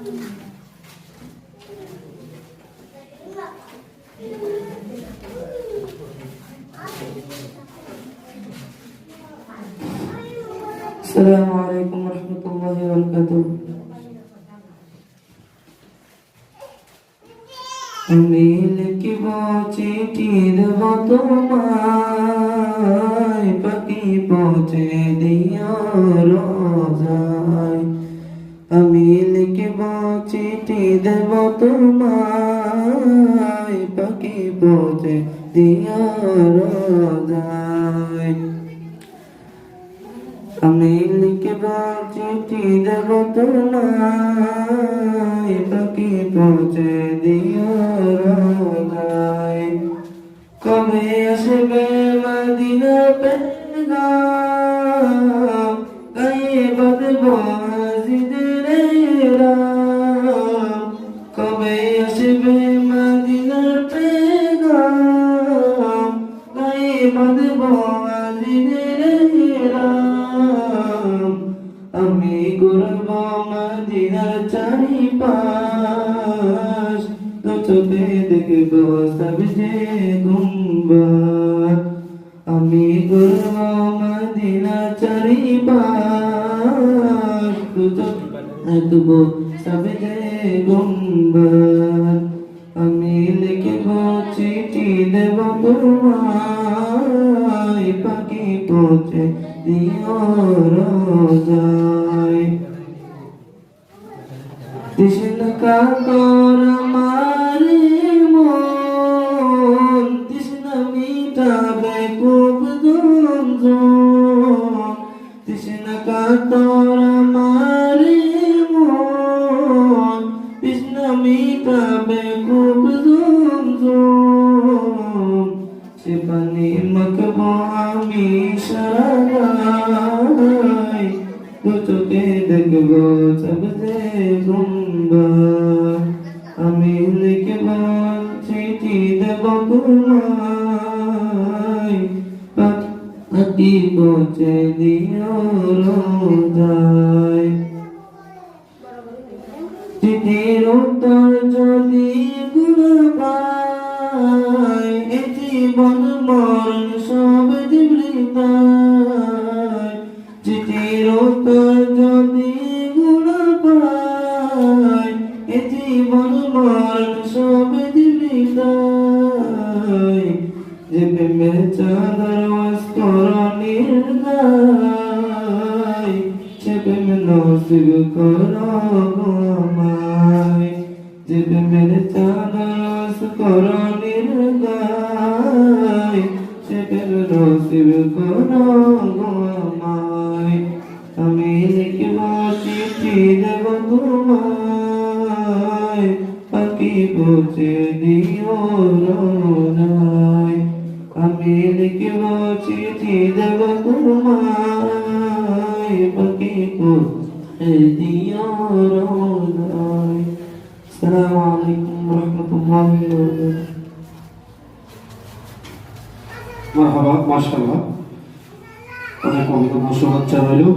السلام عليكم ورحمة الله وبركاته. আমি লিখিব চিঠি দেব তোমায়, পাখি পৌঁছে দিও রোজায়। আমি লিখিব চিঠি দেব তোমায়, পাখি পৌঁছে দিও রোজায়। আমি লিখিব চিঠি দেব তোমায়, পাখি পৌঁছে দিও রোজায়। কবে আসবে মদিনা পেগাম, গায়ে বাঁধব হাজিদের রাম। কবে আসবে মদিনা পেগাম, গায়ে বাঁধব হাজিদের রাম। আমি ঘুরব মদিনার চারিপাশ, দু চোখে দেখব সবজে গুম্বাদ। আমি ঘুরব মদিনার চারিপাশ, দু চোখে দেখব সবজে গুম্বাদ। আমি লিখব চিঠি দেব তোমায়, পাখি পৌঁছে দিও রোজায়। তৃষ্ণা কাতর আমার মন, তৃষ্ণা মিটাবে খুব ঝনঝন। তৃষ্ণা কাতর আমার মন, তৃষ্ণা মিটাবে খুব ঝনঝন। সে পানি মাখব আমি সারাগায়, দু চোখে দেখব সবজে গুম্বাদ। আমি লিখব চিঠি দেব তোমায়, পাখি পৌঁছে দিও রোজায়। চিঠির উত্তর যদি গুণ পাই, এ জীবন মরণ সব জীবৃতায়। চিঠির উত্তর যদি গুণ পাই, এ জীবন মরণ সব জীবৃতায়। যে প্রেমের চাঁদর ওয়াসকরণীর গায়, সে প্রেম নসিব করো গো আমায়। যে প্রেমের চাঁদর ওয়াসকরণীর গায়, সে প্রেম নসিব করো গো আমায়। আমি লিখব চিঠি দেব তোমায়, পাখি পৌঁছে দিও রোজায়। আমি লিখব চিঠি দেব তোমায়, পাখি পৌঁছে দিও রোজায়। আসসালামু আলাইকুম ওয়া রাহমাতুল্লাহি ওয়া বারাকাতুহু। মারহাবা, মাশাআল্লাহ, অনেক অনেক শুভেচ্ছা রইল।